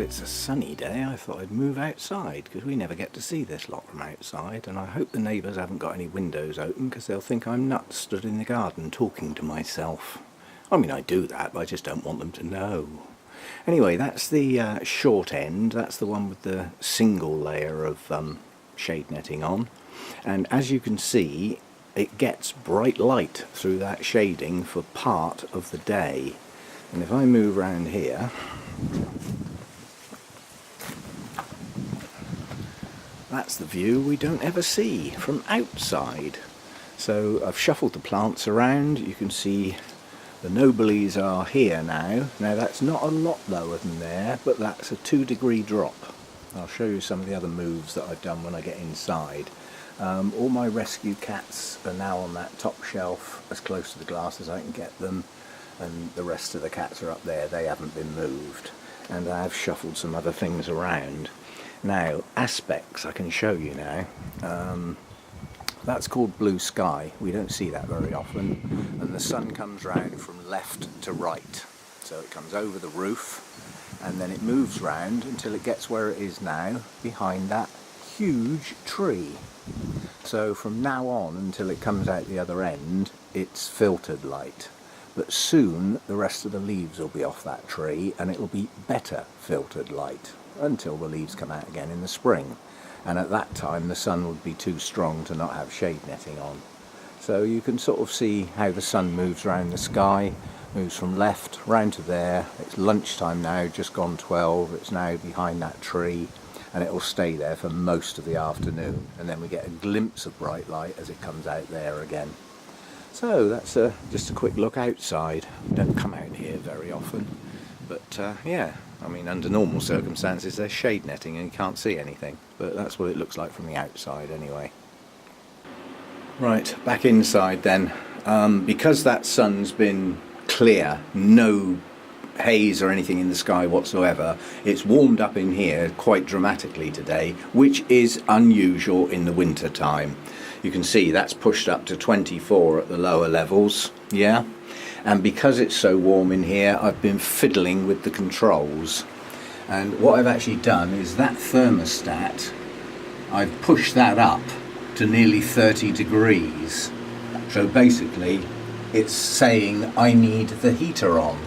it's a sunny day, I thought I'd move outside because we never get to see this lot from outside, and I hope the neighbours haven't got any windows open because they'll think I'm nuts stood in the garden talking to myself. I mean, I do that, but I just don't want them to know. Anyway, that's the short end. That's the one with the single layer of shade netting on, and as you can see, it gets bright light through that shading for part of the day. And if I move around here, that's the view we don't ever see from outside. So I've shuffled the plants around. You can see the nobelies are here now. Now that's not a lot lower than there, but that's a 2-degree drop. I'll show you some of the other moves that I've done when I get inside. All my rescue cats are now on that top shelf as close to the glass as I can get them, and the rest of the cats are up there. They haven't been moved, and I've shuffled some other things around. Now, aspects I can show you now. That's called blue sky. We don't see that very often, and the sun comes round from left to right. So it comes over the roof, and then it moves round until it gets where it is now, behind that huge tree. So from now on until it comes out the other end, it's filtered light. But soon the rest of the leaves will be off that tree, and it will be better filtered light until the leaves come out again in the spring. And at that time the sun would be too strong to not have shade netting on. So you can sort of see how the sun moves around the sky, moves from left round to there. It's lunchtime now, just gone 12. It's now behind that tree, and it will stay there for most of the afternoon, and then we get a glimpse of bright light as it comes out there again. So that's just a quick look outside. Don't come out here very often, but yeah, I mean, under normal circumstances there's shade netting and you can't see anything, but that's what it looks like from the outside anyway. Right, back inside then. Because that sun's been clear, no haze or anything in the sky whatsoever, it's warmed up in here quite dramatically today, which is unusual in the winter time. You can see that's pushed up to 24 at the lower levels, yeah, and because it's so warm in here I've been fiddling with the controls, and what I've actually done is that thermostat, I've pushed that up to nearly 30 degrees. So basically it's saying I need the heater on,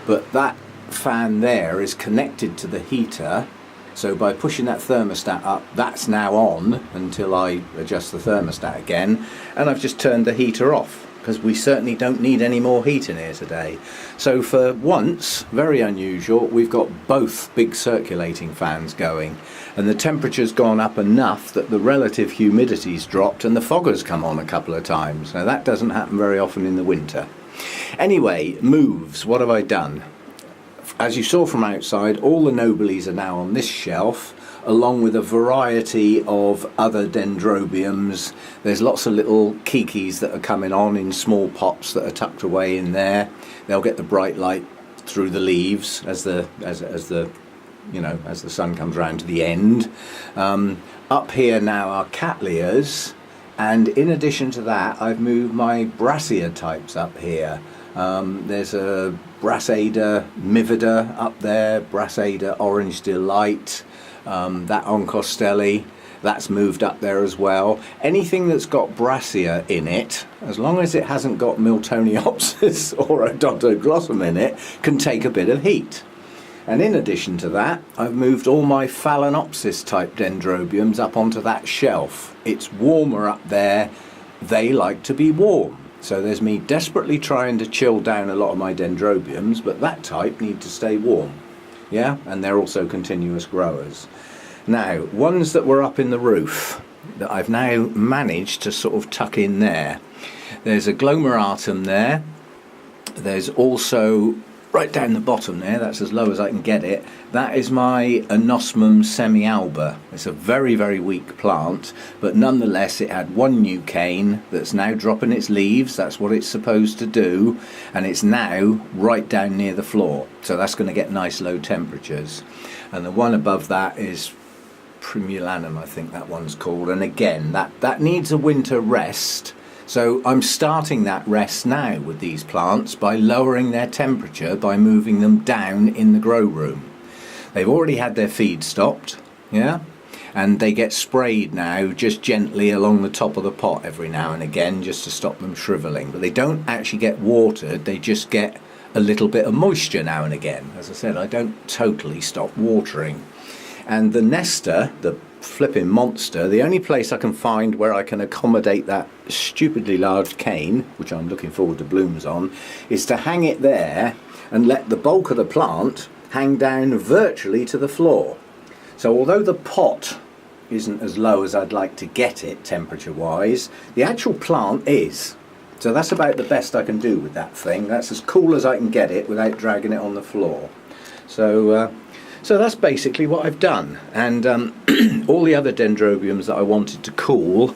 but that fan there is connected to the heater, so by pushing that thermostat up, that's now on until I adjust the thermostat again, and I've just turned the heater off because we certainly don't need any more heat in here today. So for once, very unusual, we've got both big circulating fans going, and the temperature's gone up enough that the relative humidity's dropped and the fogger's come on a couple of times. Now that doesn't happen very often in the winter. Anyway, moves. What have I done? As you saw from outside, all the nobelies are now on this shelf, along with a variety of other dendrobiums. There's lots of little kikis that are coming on in small pots that are tucked away in there. They'll get the bright light through the leaves as the sun comes round to the end. Up here now are cattleyas, and in addition to that I've moved my brassica types up here. There's a Brassada Mivida up there, Brassada Orange Delight, that Oncostelli, that's moved up there as well. Anything that's got Brassica in it, as long as it hasn't got Miltoniopsis or Odontoglossum in it, can take a bit of heat. And in addition to that, I've moved all my Phalaenopsis type dendrobiums up onto that shelf. It's warmer up there, they like to be warm. So there's me desperately trying to chill down a lot of my dendrobiums, but that type need to stay warm. Yeah, and they're also continuous growers. Now, ones that were up in the roof that I've now managed to sort of tuck in there. There's a Glomeratum there. There's also right down the bottom there, that's as low as I can get it, that is my Anosmum semialba. It's a very, very weak plant, but nonetheless it had one new cane that's now dropping its leaves. That's what it's supposed to do, and it's now right down near the floor, so that's going to get nice low temperatures. And the one above that is Primulanum, I think that one's called, and again that needs a winter rest. So I'm starting that rest now with these plants by lowering their temperature by moving them down in the grow room. They've already had their feed stopped, yeah, and they get sprayed now just gently along the top of the pot every now and again just to stop them shriveling. But they don't actually get watered, they just get a little bit of moisture now and again. As I said, I don't totally stop watering. And the nester, the flipping monster, the only place I can find where I can accommodate that stupidly large cane, which I'm looking forward to blooms on, is to hang it there and let the bulk of the plant hang down virtually to the floor. So although the pot isn't as low as I'd like to get it temperature wise, the actual plant is. So that's about the best I can do with that thing. That's as cool as I can get it without dragging it on the floor. So that's basically what I've done. And all the other dendrobiums that I wanted to cool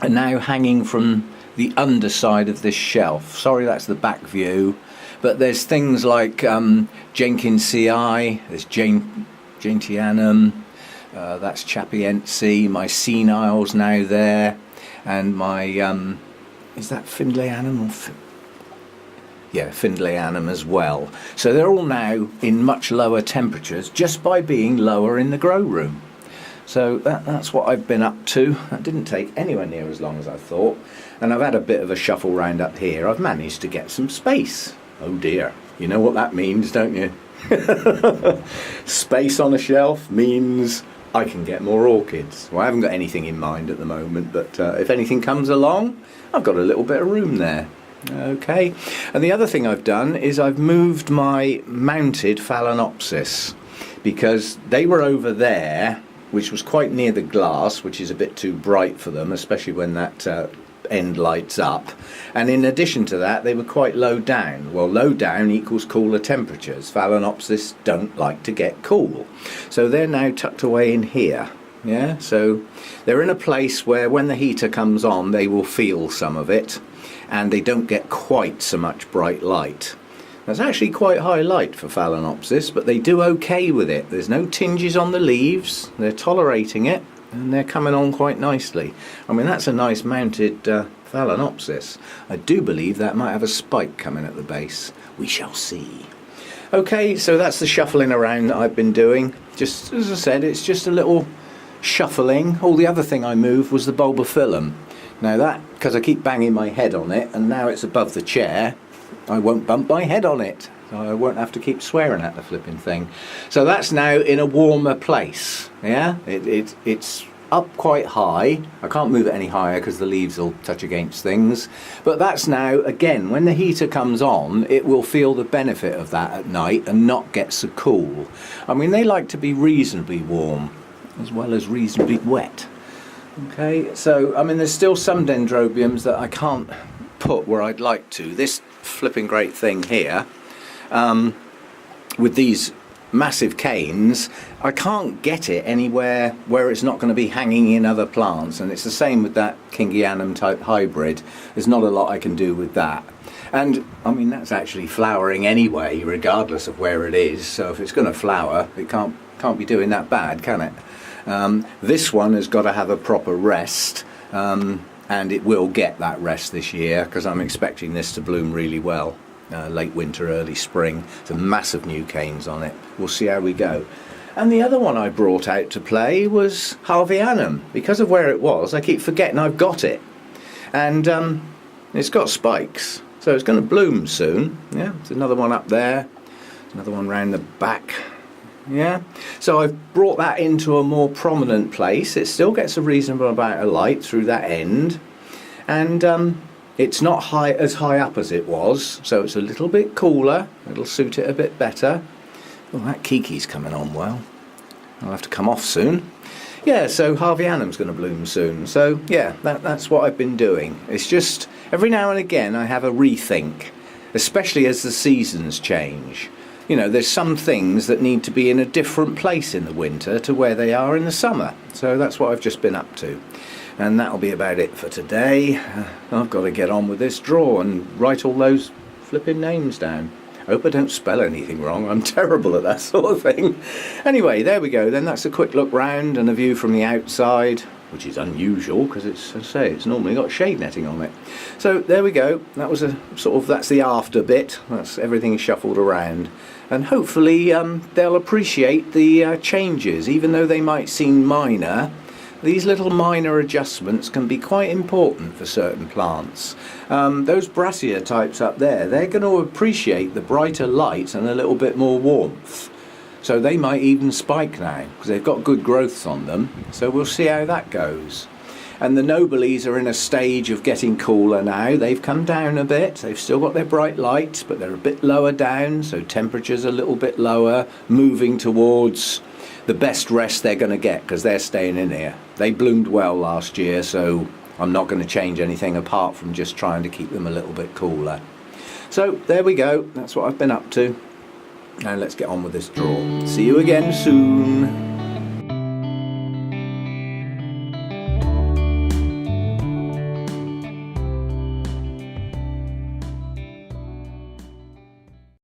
are now hanging from the underside of this shelf. Sorry, that's the back view. But there's things like Jenkinsi, there's Gentianum, that's Chapiense, my Senile's now there, and my, is that Findlayanum or yeah, Findlayanum as well. So they're all now in much lower temperatures just by being lower in the grow room. So that's what I've been up to. That didn't take anywhere near as long as I thought. And I've had a bit of a shuffle round up here. I've managed to get some space. Oh dear. You know what that means, don't you? Space on a shelf means I can get more orchids. Well, I haven't got anything in mind at the moment, but if anything comes along, I've got a little bit of room there. Okay, and the other thing I've done is I've moved my mounted Phalaenopsis because they were over there, which was quite near the glass, which is a bit too bright for them, especially when that end lights up. And in addition to that, they were quite low down. Well, low down equals cooler temperatures. Phalaenopsis don't like to get cool. So they're now tucked away in here. Yeah, so they're in a place where when the heater comes on, they will feel some of it. And they don't get quite so much bright light. That's actually quite high light for Phalaenopsis, but they do okay with it. There's no tinges on the leaves, they're tolerating it, and they're coming on quite nicely. I mean, that's a nice mounted Phalaenopsis. I do believe that might have a spike coming at the base. We shall see. Okay, so that's the shuffling around that I've been doing. Just as I said, it's just a little shuffling. All the other thing I moved was the bulbophyllum. Now that, because I keep banging my head on it, and now it's above the chair, I won't bump my head on it. So I won't have to keep swearing at the flipping thing. So that's now in a warmer place. Yeah, it's up quite high. I can't move it any higher because the leaves will touch against things. But that's now, again, when the heater comes on, it will feel the benefit of that at night and not get so cool. I mean, they like to be reasonably warm as well as reasonably wet. Okay, so I mean there's still some dendrobiums that I can't put where I'd like to. This flipping great thing here, with these massive canes, I can't get it anywhere where it's not going to be hanging in other plants, and it's the same with that Kingianum type hybrid. There's not a lot I can do with that. And I mean that's actually flowering anyway, regardless of where it is, so if it's going to flower, it can't be doing that bad, can it? This one has got to have a proper rest, and it will get that rest this year because I'm expecting this to bloom really well, late winter, early spring. Some massive new canes on it. We'll see how we go. And the other one I brought out to play was Harveyanum. Because of where it was, I keep forgetting I've got it, and it's got spikes, so it's going to bloom soon. Yeah, there's another one up there, another one round the back. Yeah, so I've brought that into a more prominent place. It still gets a reasonable amount of light through that end, and it's not as high up as it was, so it's a little bit cooler. It'll suit it a bit better. Oh, that Kiki's coming on well. I'll have to come off soon. Yeah, so Harveyanum's going to bloom soon. So yeah, that's what I've been doing. It's just every now and again I have a rethink, especially as the seasons change. You know, there's some things that need to be in a different place in the winter to where they are in the summer. So that's what I've just been up to. And that'll be about it for today. I've got to get on with this drawer and write all those flipping names down. I hope I don't spell anything wrong. I'm terrible at that sort of thing. Anyway, there we go then. That's a quick look round and a view from the outside. which is unusual because it's, as I say, it's normally got shade netting on it. So there we go. That was a sort of, that's the after bit. That's everything shuffled around, and hopefully they'll appreciate the changes, even though they might seem minor. These little minor adjustments can be quite important for certain plants. Those brassica types up there, they're going to appreciate the brighter light and a little bit more warmth. So they might even spike now because they've got good growths on them. So we'll see how that goes. And the nobelies are in a stage of getting cooler now. They've come down a bit. They've still got their bright light, but they're a bit lower down. So temperature's a little bit lower, moving towards the best rest they're going to get because they're staying in here. They bloomed well last year, so I'm not going to change anything apart from just trying to keep them a little bit cooler. So there we go. That's what I've been up to. Now let's get on with this draw. See you again soon.